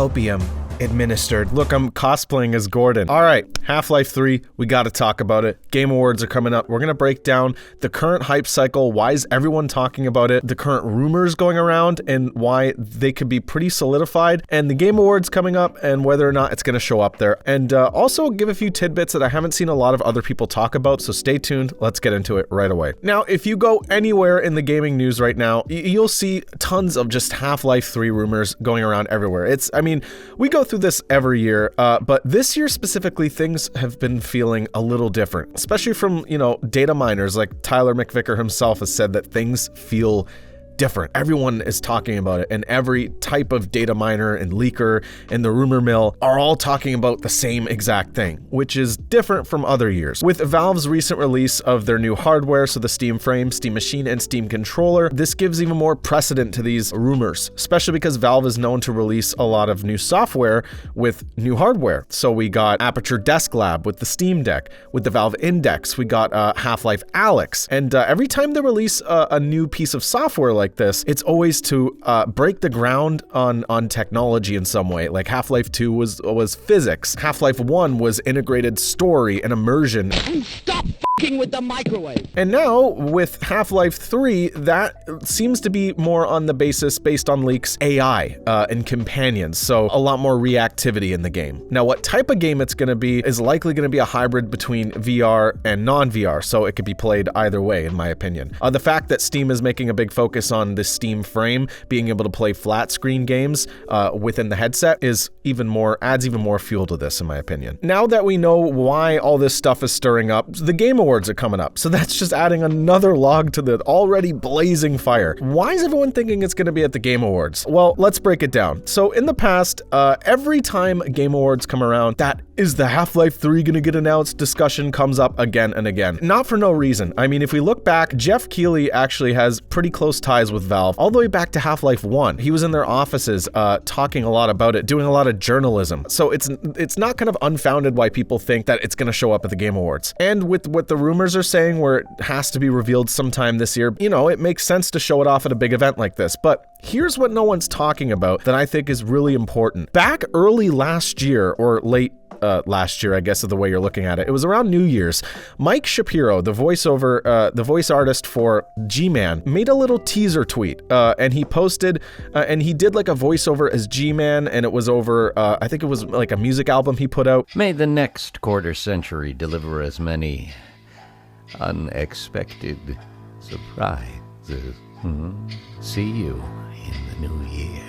Hopium. Administered. Look, I'm cosplaying as Gordon. All right, Half-Life 3, we got to talk about it. Game Awards are coming up. We're going to break down the current hype cycle, why is everyone talking about it, the current rumors going around, and why they could be pretty solidified, and the Game Awards coming up, and whether or not it's going to show up there. And also give a few tidbits that I haven't seen a lot of other people talk about, so stay tuned. Let's get into it right away. Now, if you go anywhere in the gaming news right now, you'll see tons of just Half-Life 3 rumors going around everywhere. We go through this every year, but this year specifically, things have been feeling a little different, especially from, data miners like Tyler McVicker himself has said that things feel different. Everyone is talking about it, and every type of data miner and leaker and the rumor mill are all talking about the same exact thing, which is different from other years. With Valve's recent release of their new hardware, so the Steam Frame, Steam Machine, and Steam Controller, this gives even more precedent to these rumors, especially because Valve is known to release a lot of new software with new hardware. So we got Aperture Desk Lab with the Steam Deck, with the Valve Index, we got Half-Life Alyx, and every time they release a new piece of software like this, it's always to break the ground on technology in some way. Like Half-Life 2 was physics. Half-Life 1 was integrated story and immersion. Stop f***ing with the microwave. And now with Half-Life 3, that seems to be more on the based on leaks, AI and companions. So a lot more reactivity in the game. Now, what type of game it's going to be is likely going to be a hybrid between VR and non-VR. So it could be played either way, in my opinion. The fact that Steam is making a big focus on the Steam Frame, being able to play flat screen games within the headset adds even more fuel to this, in my opinion. Now that we know why all this stuff is stirring up, the Game Awards are coming up, so that's just adding another log to the already blazing fire. Why is everyone thinking it's going to be at the Game Awards? Well, let's break it down. So in the past, every time Game Awards come around, that is the Half-Life 3 going to get announced discussion comes up again and again. Not for no reason. I mean, if we look back, Geoff Keighley actually has pretty close ties with Valve all the way back to Half-Life 1. He was in their offices talking a lot about it, doing a lot of journalism. So it's not kind of unfounded why people think that it's going to show up at the Game Awards. And with what the rumors are saying, where it has to be revealed sometime this year, it makes sense to show it off at a big event like this. But here's what no one's talking about that I think is really important. Back early last year, or late last year, I guess, is the way you're looking at it. It was around New Year's. Mike Shapiro, the voice artist for Gman, made a little teaser tweet, and he posted, and he did like a voiceover as Gman, and it was over, I think it was like a music album he put out. May the next quarter century deliver as many unexpected surprises. See you in the new year.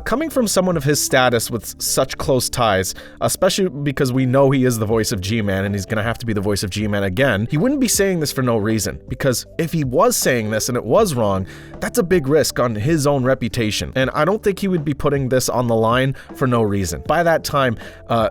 Coming from someone of his status with such close ties, especially because we know he is the voice of Gman and he's going to have to be the voice of Gman again, he wouldn't be saying this for no reason. Because if he was saying this and it was wrong, that's a big risk on his own reputation. And I don't think he would be putting this on the line for no reason. By that time,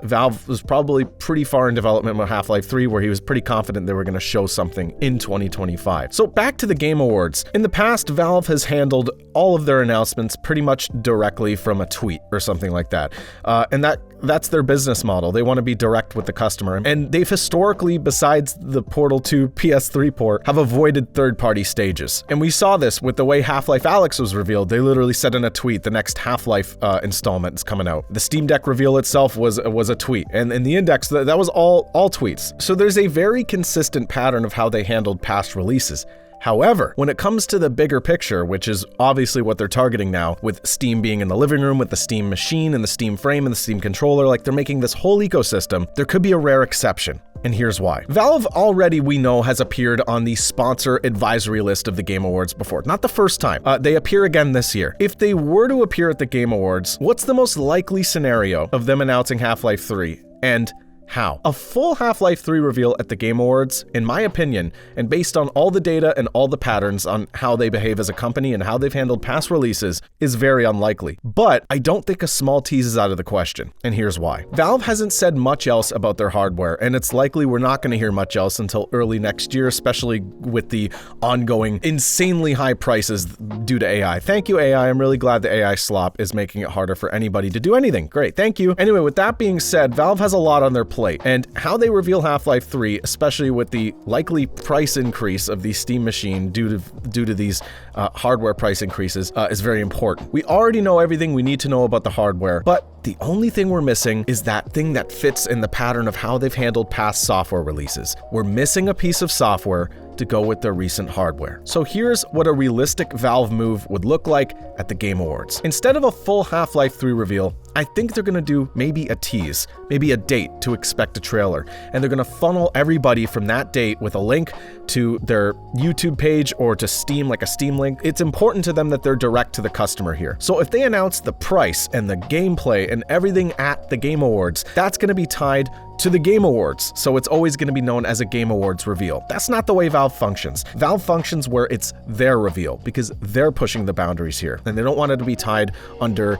Valve was probably pretty far in development with Half-Life 3, where he was pretty confident they were going to show something in 2025. So back to the Game Awards. In the past, Valve has handled all of their announcements pretty much directly from a tweet or something like that. And that's their business model. They want to be direct with the customer. And they've historically, besides the Portal 2 PS3 port, have avoided third-party stages. And we saw this with the way Half-Life Alyx was revealed. They literally said in a tweet, the next Half-Life installment is coming out. The Steam Deck reveal itself was a tweet. And in the Index, that was all tweets. So there's a very consistent pattern of how they handled past releases. However, when it comes to the bigger picture, which is obviously what they're targeting now, with Steam being in the living room, with the Steam Machine and the Steam Frame and the Steam Controller, like they're making this whole ecosystem, there could be a rare exception. And here's why. Valve already, we know, has appeared on the sponsor advisory list of the Game Awards before. Not the first time. They appear again this year. If they were to appear at the Game Awards, what's the most likely scenario of them announcing Half-Life 3? And how? A full Half-Life 3 reveal at the Game Awards, in my opinion, and based on all the data and all the patterns on how they behave as a company and how they've handled past releases, is very unlikely. But I don't think a small tease is out of the question, and here's why. Valve hasn't said much else about their hardware, and it's likely we're not going to hear much else until early next year, especially with the ongoing insanely high prices due to AI. Thank you, AI. I'm really glad the AI slop is making it harder for anybody to do anything. Great, thank you. Anyway, with that being said, Valve has a lot on their plate, and how they reveal Half-Life 3, especially with the likely price increase of the Steam Machine due to these hardware price increases, is very important. We already know everything we need to know about the hardware, but The only thing we're missing is that thing that fits in the pattern of how they've handled past software releases. We're missing a piece of software to go with their recent hardware. So here's what a realistic Valve move would look like at the Game Awards. Instead of a full Half-Life 3 reveal, I think they're gonna do maybe a tease, maybe a date to expect a trailer, and they're gonna funnel everybody from that date with a link to their YouTube page or to Steam, like a Steam link. It's important to them that they're direct to the customer here. So if they announce the price and the gameplay and everything at the Game Awards, that's gonna be tied to the Game Awards, so it's always going to be known as a Game Awards reveal. That's not the way Valve functions. Valve functions where it's their reveal, because they're pushing the boundaries here, and they don't want it to be tied under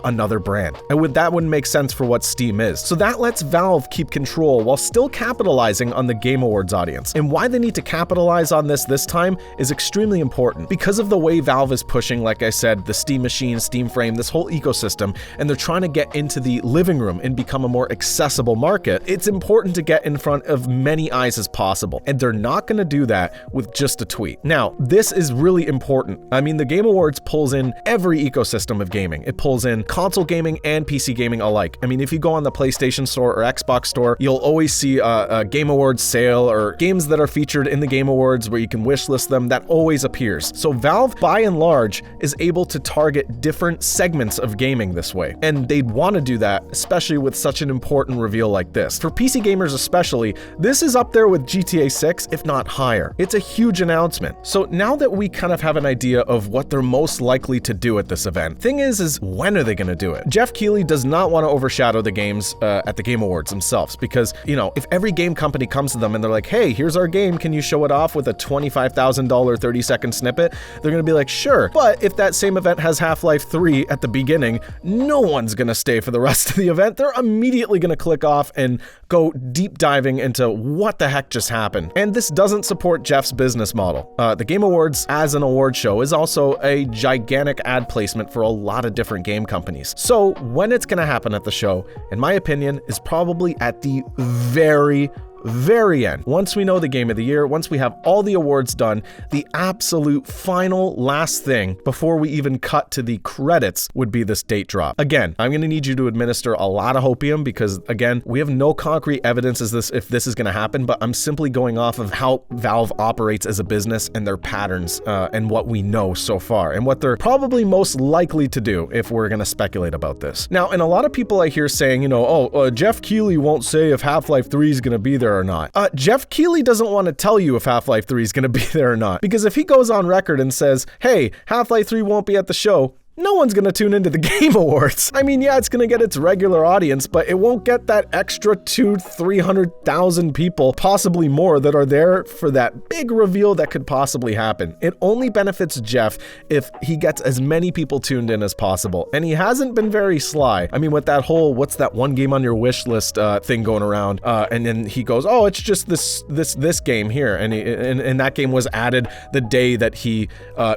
another brand. And that wouldn't make sense for what Steam is. So that lets Valve keep control while still capitalizing on the Game Awards audience. And why they need to capitalize on this time is extremely important. Because of the way Valve is pushing, like I said, the Steam Machine, Steam Frame, this whole ecosystem, and they're trying to get into the living room and become a more accessible market, it's important to get in front of many eyes as possible, and they're not going to do that with just a tweet. Now, this is really important. I mean, the Game Awards pulls in every ecosystem of gaming. It pulls in console gaming and PC gaming alike. I mean, if you go on the PlayStation Store or Xbox Store, you'll always see a Game Awards sale or games that are featured in the Game Awards where you can wishlist them. That always appears. So Valve, by and large, is able to target different segments of gaming this way, and they'd want to do that, especially with such an important reveal like this. For PC gamers especially, this is up there with GTA 6, if not higher. It's a huge announcement. So now that we kind of have an idea of what they're most likely to do at this event, thing is when are they going to do it? Geoff Keighley does not want to overshadow the games at the Game Awards themselves, because, you know, if every game company comes to them and they're like, hey, here's our game, can you show it off with a $25,000 30-second snippet? They're going to be like, sure. But if that same event has Half-Life 3 at the beginning, no one's going to stay for the rest of the event. They're immediately going to click off and go deep diving into what the heck just happened. And this doesn't support Geoff's business model. The Game Awards as an award show is also a gigantic ad placement for a lot of different game companies. So when it's going to happen at the show, in my opinion, is probably at the very end. Once we know the game of the year, once we have all the awards done, the absolute final last thing before we even cut to the credits would be this date drop. Again, I'm going to need you to administer a lot of Hopium because, again, we have no concrete evidence if this is going to happen, but I'm simply going off of how Valve operates as a business and their patterns and what we know so far and what they're probably most likely to do if we're going to speculate about this. Now, and a lot of people I hear saying, you know, Geoff Keighley won't say if Half-Life 3 is going to be there or not. Geoff Keighley doesn't want to tell you if Half-Life 3 is going to be there or not, because if he goes on record and says, hey, Half-Life 3 won't be at the show, no one's going to tune into the Game Awards. I mean, yeah, it's going to get its regular audience, but it won't get that extra 200,000-300,000 people, possibly more, that are there for that big reveal that could possibly happen. It only benefits Geoff if he gets as many people tuned in as possible, and he hasn't been very sly. I mean, with that whole what's that one game on your wish list thing going around, and then he goes, oh, it's just this game here, and that game was added the day that he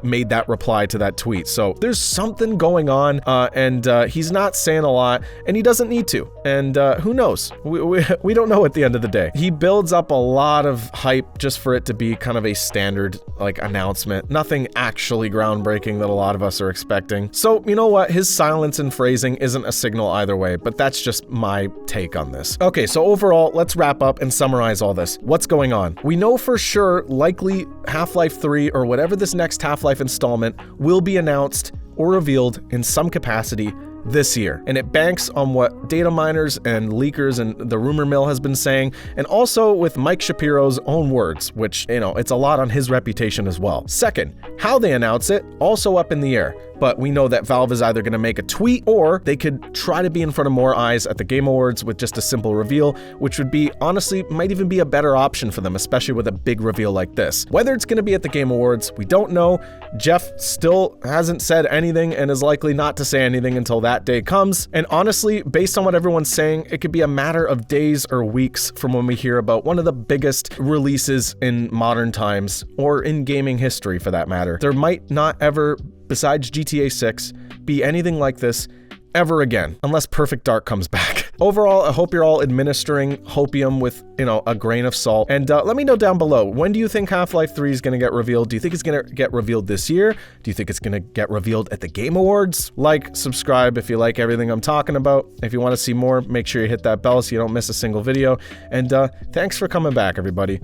made that reply to that tweet. So there's something going on, and he's not saying a lot, and he doesn't need to. And who knows? We don't know at the end of the day. He builds up a lot of hype just for it to be kind of a standard like announcement. Nothing actually groundbreaking that a lot of us are expecting. So you know what? His silence and phrasing isn't a signal either way, but that's just my take on this. Okay, so overall, let's wrap up and summarize all this. What's going on? We know for sure likely Half-Life 3 or whatever this next Half-Life installment will be announced or revealed in some capacity this year, and it banks on what data miners and leakers and the rumor mill has been saying, and also with Mike Shapiro's own words, which, you know, it's a lot on his reputation as well. Second, how they announce it, also up in the air. But we know that Valve is either going to make a tweet or they could try to be in front of more eyes at the Game Awards with just a simple reveal, which would be, honestly, might even be a better option for them, especially with a big reveal like this. Whether it's going to be at the Game Awards, we don't know. Geoff still hasn't said anything and is likely not to say anything until that day comes. And honestly, based on what everyone's saying, it could be a matter of days or weeks from when we hear about one of the biggest releases in modern times, or in gaming history for that matter. There might not ever, besides GTA 6, be anything like this ever again, unless Perfect Dark comes back. overall, I hope you're all administering Hopium with, you know, a grain of salt. And let me know down below, when do you think Half-Life 3 is going to get revealed? Do you think it's going to get revealed this year? Do you think it's going to get revealed at the Game Awards? Like, subscribe if you like everything I'm talking about. If you want to see more, make sure you hit that bell so you don't miss a single video. And thanks for coming back, everybody.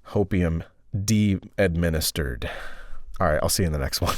Hopium de-administered. All right, I'll see you in the next one.